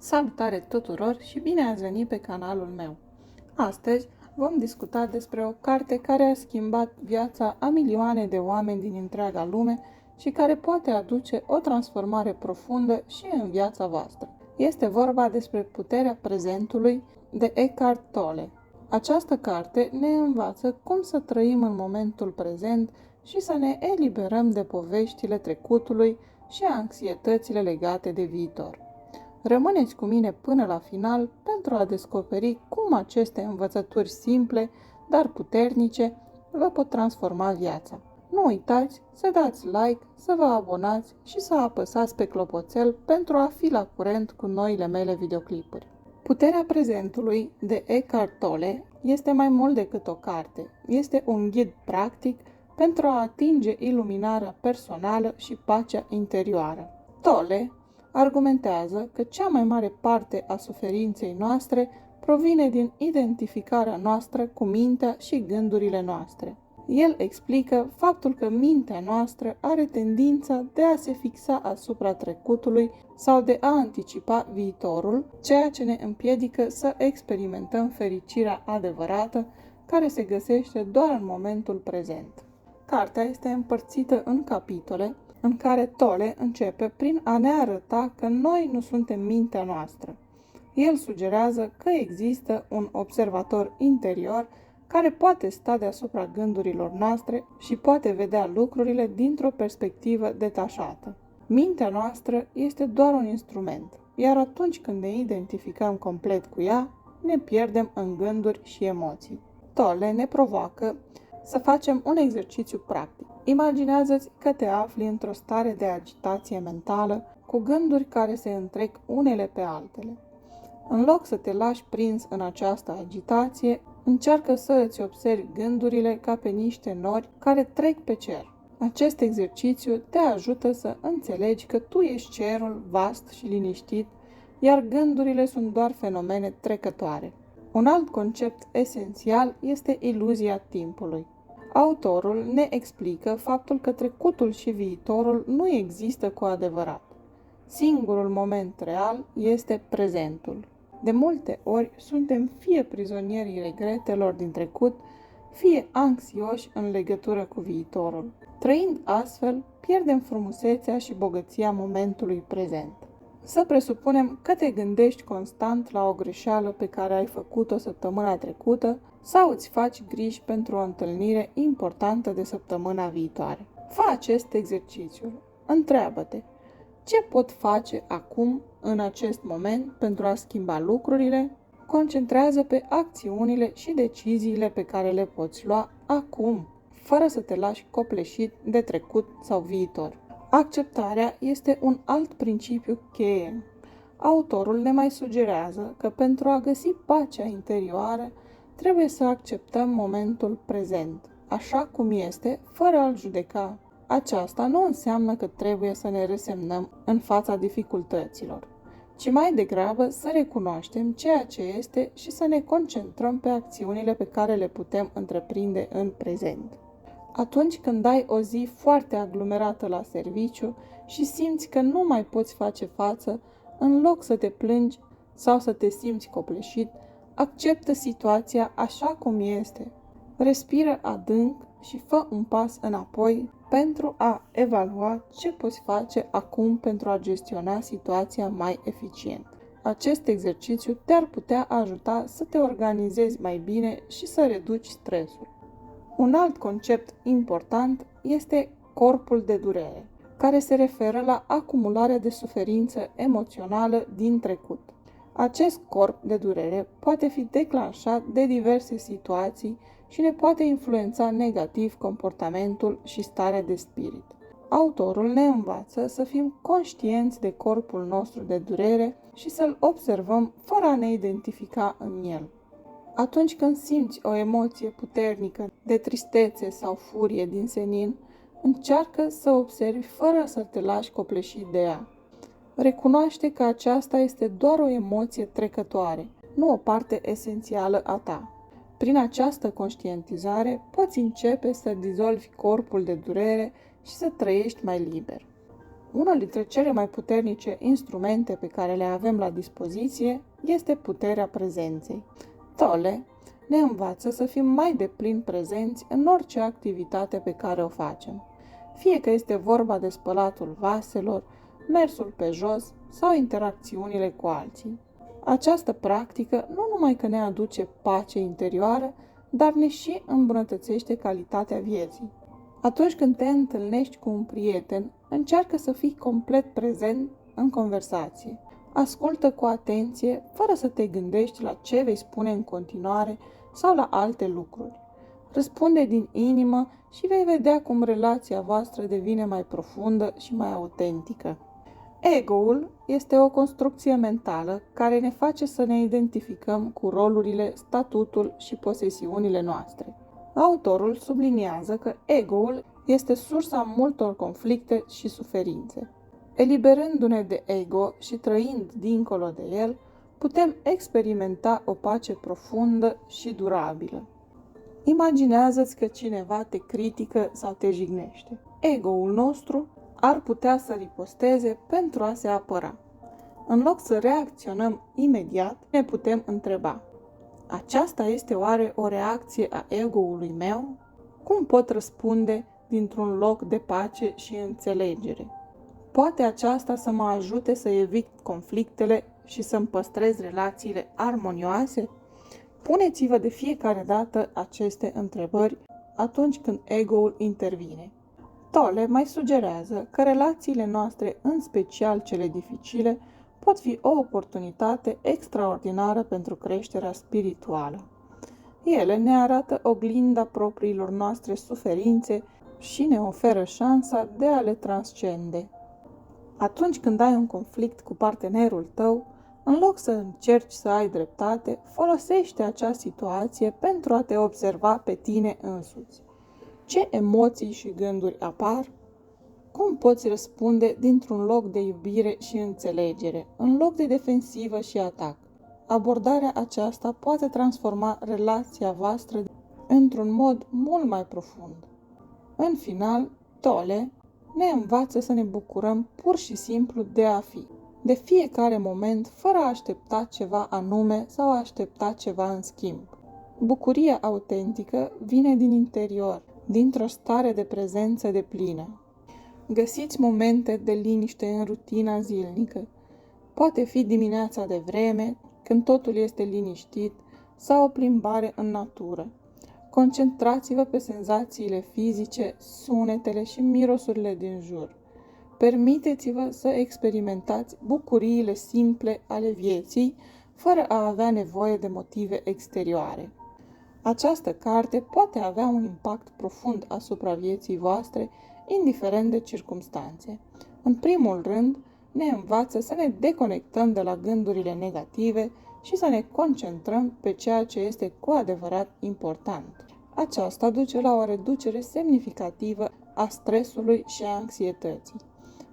Salutare tuturor și bine ați venit pe canalul meu! Astăzi vom discuta despre o carte care a schimbat viața a milioane de oameni din întreaga lume și care poate aduce o transformare profundă și în viața voastră. Este vorba despre Puterea prezentului de Eckhart Tolle. Această carte ne învață cum să trăim în momentul prezent și să ne eliberăm de poveștile trecutului și anxietățile legate de viitor. Rămâneți cu mine până la final pentru a descoperi cum aceste învățături simple, dar puternice, vă pot transforma viața. Nu uitați să dați like, să vă abonați și să apăsați pe clopoțel pentru a fi la curent cu noile mele videoclipuri. Puterea prezentului de Eckhart Tolle este mai mult decât o carte. Este un ghid practic pentru a atinge iluminarea personală și pacea interioară. Tolle argumentează că cea mai mare parte a suferinței noastre provine din identificarea noastră cu mintea și gândurile noastre. El explică faptul că mintea noastră are tendința de a se fixa asupra trecutului sau de a anticipa viitorul, ceea ce ne împiedică să experimentăm fericirea adevărată care se găsește doar în momentul prezent. Cartea este împărțită în capitole în care Tolle începe prin a ne arăta că noi nu suntem mintea noastră. El sugerează că există un observator interior care poate sta deasupra gândurilor noastre și poate vedea lucrurile dintr-o perspectivă detașată. Mintea noastră este doar un instrument, iar atunci când ne identificăm complet cu ea, ne pierdem în gânduri și emoții. Tolle ne provoacă să facem un exercițiu practic. Imaginează-ți că te afli într-o stare de agitație mentală, cu gânduri care se întrec unele pe altele. În loc să te lași prins în această agitație, încearcă să îți observi gândurile ca pe niște nori care trec pe cer. Acest exercițiu te ajută să înțelegi că tu ești cerul vast și liniștit, iar gândurile sunt doar fenomene trecătoare. Un alt concept esențial este iluzia timpului. Autorul ne explică faptul că trecutul și viitorul nu există cu adevărat. Singurul moment real este prezentul. De multe ori suntem fie prizonierii regretelor din trecut, fie anxioși în legătură cu viitorul. Trăind astfel, pierdem frumusețea și bogăția momentului prezent. Să presupunem că te gândești constant la o greșeală pe care ai făcut-o săptămâna trecută sau îți faci griji pentru o întâlnire importantă de săptămâna viitoare. Fă acest exercițiu. Întreabă-te: ce pot face acum, în acest moment, pentru a schimba lucrurile? Concentrează pe acțiunile și deciziile pe care le poți lua acum, fără să te lași copleșit de trecut sau viitor. Acceptarea este un alt principiu cheie. Autorul ne mai sugerează că pentru a găsi pacea interioară, trebuie să acceptăm momentul prezent, așa cum este, fără a-l judeca. Aceasta nu înseamnă că trebuie să ne resemnăm în fața dificultăților, ci mai degrabă să recunoaștem ceea ce este și să ne concentrăm pe acțiunile pe care le putem întreprinde în prezent. Atunci când ai o zi foarte aglomerată la serviciu și simți că nu mai poți face față, în loc să te plângi sau să te simți copleșit, acceptă situația așa cum este. Respiră adânc și fă un pas înapoi pentru a evalua ce poți face acum pentru a gestiona situația mai eficient. Acest exercițiu te-ar putea ajuta să te organizezi mai bine și să reduci stresul. Un alt concept important este corpul de durere, care se referă la acumularea de suferință emoțională din trecut. Acest corp de durere poate fi declanșat de diverse situații și ne poate influența negativ comportamentul și starea de spirit. Autorul ne învață să fim conștienți de corpul nostru de durere și să-l observăm fără a ne identifica în el. Atunci când simți o emoție puternică de tristețe sau furie din senin, încearcă să observi fără să te lași copleșit de ea. Recunoaște că aceasta este doar o emoție trecătoare, nu o parte esențială a ta. Prin această conștientizare poți începe să dizolvi corpul de durere și să trăiești mai liber. Unul dintre cele mai puternice instrumente pe care le avem la dispoziție este puterea prezenței. Tolle ne învață să fim mai deplin prezenți în orice activitate pe care o facem, fie că este vorba de spălatul vaselor, mersul pe jos sau interacțiunile cu alții. Această practică nu numai că ne aduce pace interioară, dar ne și îmbunătățește calitatea vieții. Atunci când te întâlnești cu un prieten, încearcă să fii complet prezent în conversație. Ascultă cu atenție, fără să te gândești la ce vei spune în continuare sau la alte lucruri. Răspunde din inimă și vei vedea cum relația voastră devine mai profundă și mai autentică. Ego-ul este o construcție mentală care ne face să ne identificăm cu rolurile, statutul și posesiunile noastre. Autorul subliniază că ego-ul este sursa multor conflicte și suferințe. Eliberându-ne de ego și trăind dincolo de el, putem experimenta o pace profundă și durabilă. Imaginează-ți că cineva te critică sau te jignește. Ego-ul nostru ar putea să riposteze pentru a se apăra. În loc să reacționăm imediat, ne putem întreba: aceasta este oare o reacție a ego-ului meu? Cum pot răspunde dintr-un loc de pace și înțelegere? Poate aceasta să mă ajute să evit conflictele și să-mi păstrez relațiile armonioase? Puneți-vă de fiecare dată aceste întrebări atunci când ego-ul intervine. Tolle mai sugerează că relațiile noastre, în special cele dificile, pot fi o oportunitate extraordinară pentru creșterea spirituală. Ele ne arată oglinda propriilor noastre suferințe și ne oferă șansa de a le transcende. Atunci când ai un conflict cu partenerul tău, în loc să încerci să ai dreptate, folosește acea situație pentru a te observa pe tine însuți. Ce emoții și gânduri apar? Cum poți răspunde dintr-un loc de iubire și înțelegere, în loc de defensivă și atac? Abordarea aceasta poate transforma relația voastră într-un mod mult mai profund. În final, Tolle ne învață să ne bucurăm pur și simplu de a fi, de fiecare moment, fără a aștepta ceva anume sau a aștepta ceva în schimb. Bucuria autentică vine din interior, dintr-o stare de prezență deplină. Găsiți momente de liniște în rutina zilnică. Poate fi dimineața de vreme, când totul este liniștit, sau o plimbare în natură. Concentrați-vă pe senzațiile fizice, sunetele și mirosurile din jur. Permiteți-vă să experimentați bucuriile simple ale vieții, fără a avea nevoie de motive exterioare. Această carte poate avea un impact profund asupra vieții voastre, indiferent de circumstanțe. În primul rând, ne învață să ne deconectăm de la gândurile negative și să ne concentrăm pe ceea ce este cu adevărat important. Aceasta duce la o reducere semnificativă a stresului și a anxietății,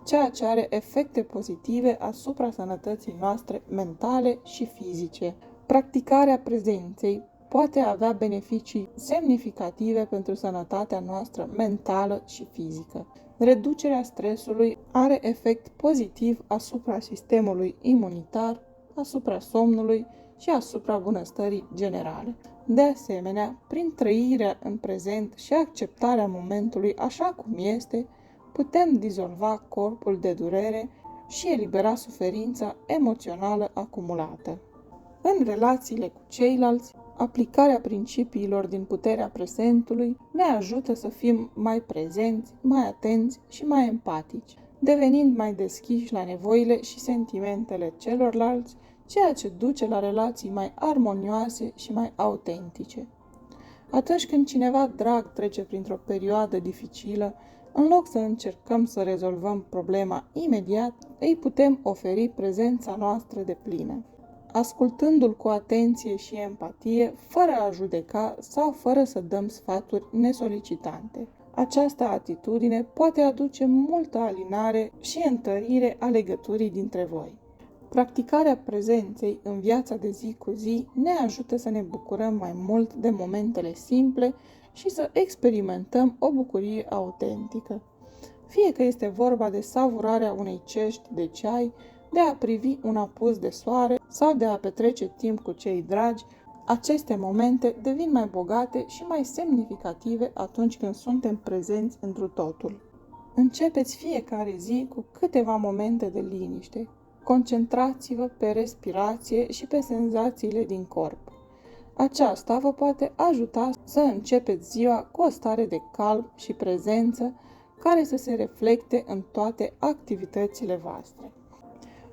ceea ce are efecte pozitive asupra sănătății noastre mentale și fizice. Practicarea prezenței poate avea beneficii semnificative pentru sănătatea noastră mentală și fizică. Reducerea stresului are efect pozitiv asupra sistemului imunitar, asupra somnului și asupra bunăstării generale. De asemenea, prin trăirea în prezent și acceptarea momentului așa cum este, putem dizolva corpul de durere și elibera suferința emoțională acumulată. În relațiile cu ceilalți, aplicarea principiilor din puterea prezentului ne ajută să fim mai prezenți, mai atenți și mai empatici, devenind mai deschiși la nevoile și sentimentele celorlalți, ceea ce duce la relații mai armonioase și mai autentice. Atunci când cineva drag trece printr-o perioadă dificilă, în loc să încercăm să rezolvăm problema imediat, îi putem oferi prezența noastră deplină, ascultându-l cu atenție și empatie, fără a judeca sau fără să dăm sfaturi nesolicitante. Această atitudine poate aduce multă alinare și întărire a legăturii dintre voi. Practicarea prezenței în viața de zi cu zi ne ajută să ne bucurăm mai mult de momentele simple și să experimentăm o bucurie autentică. Fie că este vorba de savurarea unei cești de ceai, de a privi un apus de soare sau de a petrece timp cu cei dragi, aceste momente devin mai bogate și mai semnificative atunci când suntem prezenți întru totul. Începeți fiecare zi cu câteva momente de liniște. Concentrați-vă pe respirație și pe senzațiile din corp. Aceasta vă poate ajuta să începeți ziua cu o stare de calm și prezență care să se reflecte în toate activitățile voastre.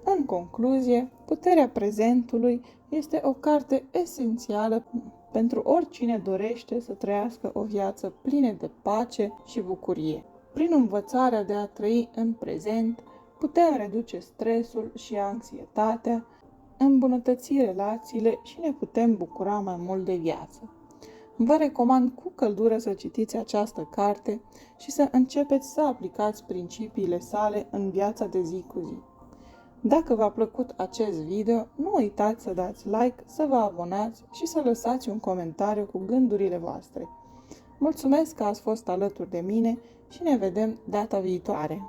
În concluzie, Puterea prezentului este o carte esențială pentru oricine dorește să trăiască o viață plină de pace și bucurie. Prin învățarea de a trăi în prezent, putem reduce stresul și anxietatea, îmbunătăți relațiile și ne putem bucura mai mult de viață. Vă recomand cu căldură să citiți această carte și să începeți să aplicați principiile sale în viața de zi cu zi. Dacă v-a plăcut acest video, nu uitați să dați like, să vă abonați și să lăsați un comentariu cu gândurile voastre. Mulțumesc că ați fost alături de mine și ne vedem data viitoare!